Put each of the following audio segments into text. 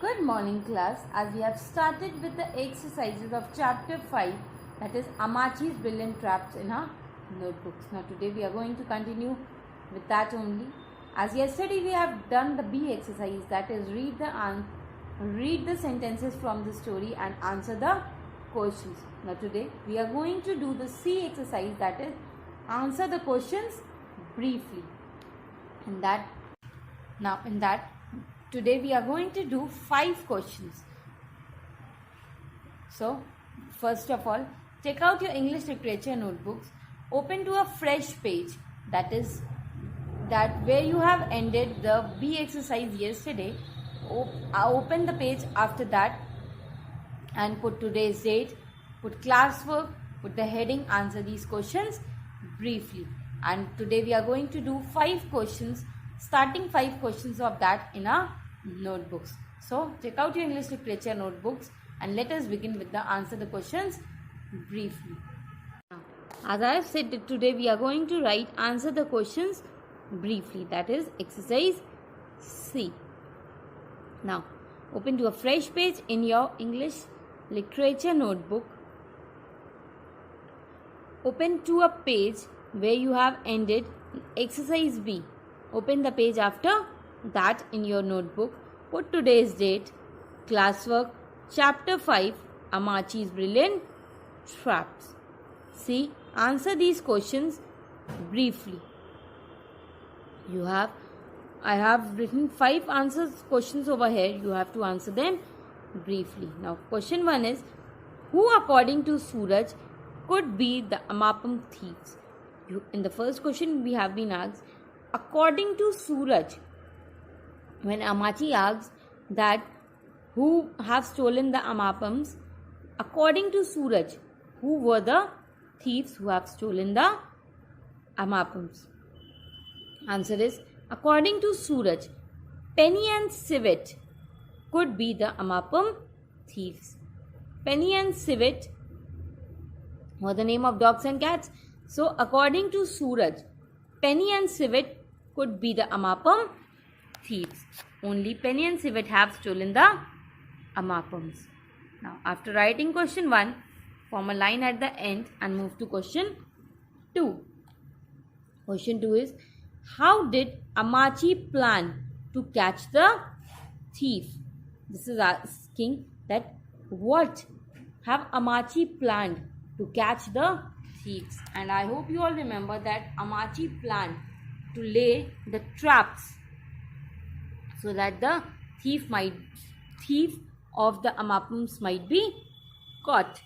Good morning class. As we have started with the exercises of chapter 5, that is Amachi's brilliant traps in our notebooks. Now today we are going to continue with that only. As yesterday we have done the B exercise, that is read the sentences from the story and answer the questions. Now today we are going to do the C exercise, that is answer the questions briefly. In that today we are going to do 5 questions. So first of all, take out your English literature notebooks, open to a fresh page, that is that where you have ended the B exercise yesterday. Open the page after that and put today's date, put classwork, put the heading, answer these questions briefly. And today we are going to do 5 questions, starting 5 questions of that in our notebooks. So take out your English literature notebooks and let us begin with the answer the questions briefly. As I have said, today we are going to write answer the questions briefly, that is exercise C. Now open to a fresh page in your English literature notebook. Open to a page where you have ended exercise B. Open the page after that in your notebook. Put today's date, classwork, chapter 5, Amachi's brilliant traps. See, answer these questions briefly. I have written 5 questions over here. You have to answer them briefly. Now question 1 is, who according to Suraj could be the Amapam thieves? In the first question we have been asked, according to Suraj, when Amachi asks that who have stolen the Amapams, according to Suraj, who were the thieves who have stolen the Amapams? Answer is, according to Suraj, Penny and Civet could be the Amapam thieves. Penny and Civet were the name of dogs and cats. So according to Suraj, Penny and Civet could be the Amapam thieves. Only Penny and Civet have stolen the Amapams. Now after writing question 1, form a line at the end and move to question 2. Question 2 is, how did Amachi plan to catch the thief? This is asking that what have Amachi planned to catch the thieves. And I hope you all remember that Amachi planned to lay the traps so that the thief of the Amapams might be caught.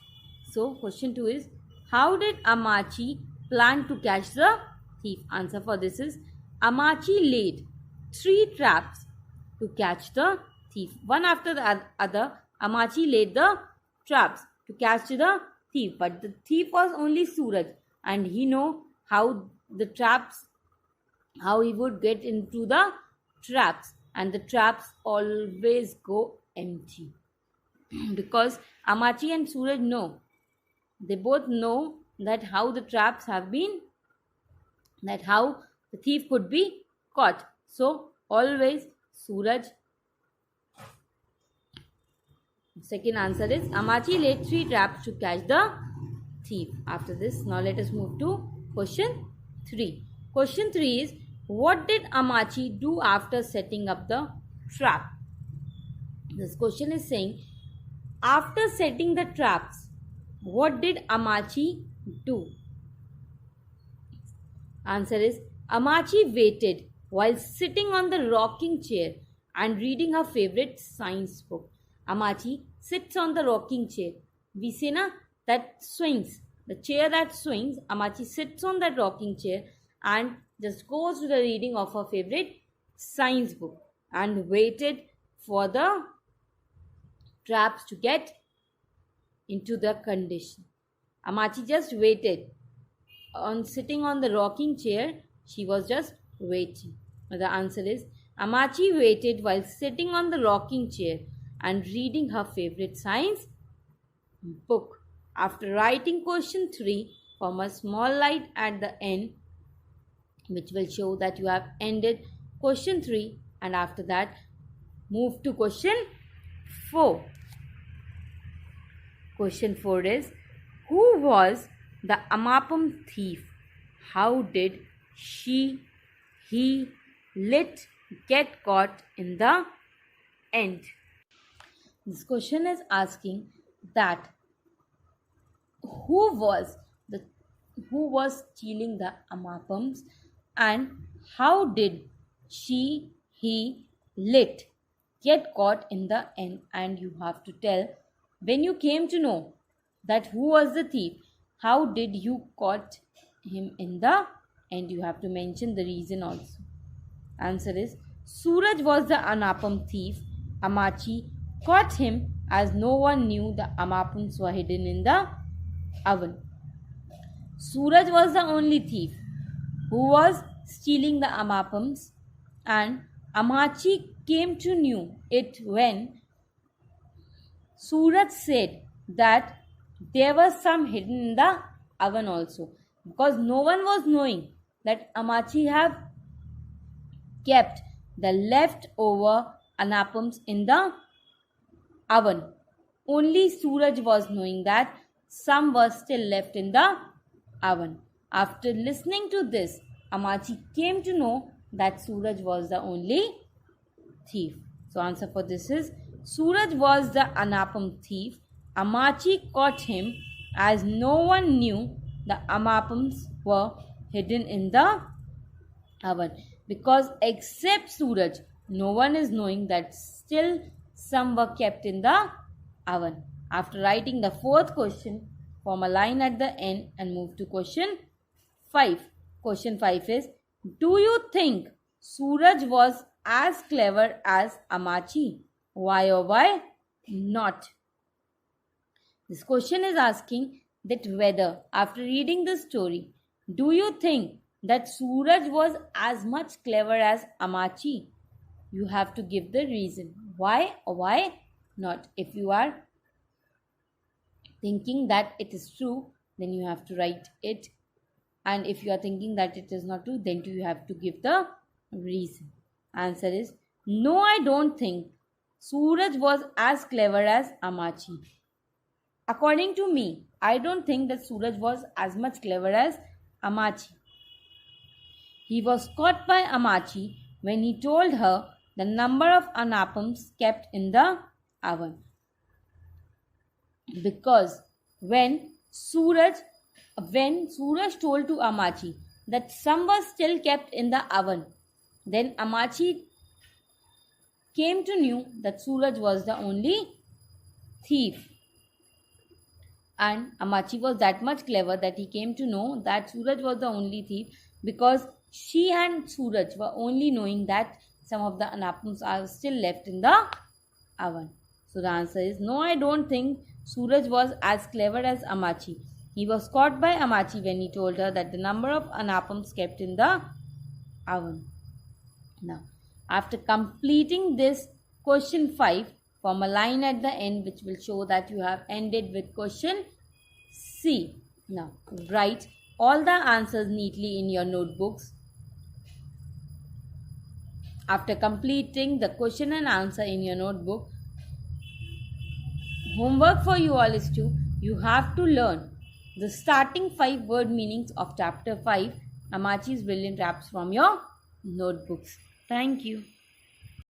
So question 2 is, how did Amachi plan to catch the thief? Answer for this is, Amachi laid 3 traps to catch the thief. One after the other, Amachi laid the traps to catch the thief. But the thief was only Suraj, and he know how he would get into the traps, and the traps always go empty. Because Amachi and Suraj know, they both know that how the traps have been, that how the thief could be caught. So always Suraj. Second answer is, Amachi laid 3 traps to catch the thief. After this, now let us move to question 3. Question 3 is, what did Amachi do after setting up the trap? This question is saying, after setting the traps, what did Amachi do? Answer is, Amachi waited while sitting on the rocking chair and reading her favorite science book. Amachi sits on the rocking chair. We say na, that swings. The chair that swings, Amachi sits on that rocking chair and just goes to the reading of her favorite science book and waited for the traps to get into the condition. Amachi just waited. Sitting on the rocking chair, she was just waiting. The answer is, Amachi waited while sitting on the rocking chair and reading her favorite science book. After writing question 3, form a small light at the end, which will show that you have ended question 3, and after that move to question 4. Question 4 is, who was the Amapam thief? How did he get caught in the end? This question is asking that who was stealing the Amapams, and how did he get caught in the end? And you have to tell, when you came to know that who was the thief, how did you caught him in the end? You have to mention the reason also. Answer is, Suraj was the Amapam thief. Amachi caught him as no one knew the Amapams were hidden in the oven. Suraj was the only thief who was stealing the Amapams, and Amachi came to know it when Suraj said that there was some hidden in the oven also, because no one was knowing that Amachi have kept the leftover Amapams in the oven. Only Suraj was knowing that some was still left in the oven. After listening to this, Amachi came to know that Suraj was the only thief. So answer for this is, Suraj was the Amapam thief. Amachi caught him as no one knew the Amapams were hidden in the oven. Because except Suraj, no one is knowing that still some were kept in the oven. After writing the 4th question, form a line at the end and move to question 5. Question 5 is, do you think Suraj was as clever as Amachi? Why or why not? This question is asking that whether, after reading the story, do you think that Suraj was as much clever as Amachi? You have to give the reason. Why or why not? If you are thinking that it is true, then you have to write it. And if you are thinking that it is not true, then you have to give the reason. Answer is, no, I don't think Suraj was as clever as Amachi. According to me, I don't think that Suraj was as much clever as Amachi. He was caught by Amachi when he told her the number of Amapams kept in the oven. Because when Suraj told to Amachi that some was still kept in the oven, then Amachi came to know that Suraj was the only thief. And Amachi was that much clever that he came to know that Suraj was the only thief, because she and Suraj were only knowing that some of the Amapams are still left in the oven. So the answer is, no, I don't think Suraj was as clever as Amachi. He was caught by Amachi when he told her that the number of Amapams kept in the oven. Now, after completing this question 5, form a line at the end which will show that you have ended with question C. Now, write all the answers neatly in your notebooks. After completing the question and answer in your notebook, homework for you all is you have to learn the starting 5 word meanings of chapter 5, Amachi's Brilliant Raps, from your notebooks. Thank you.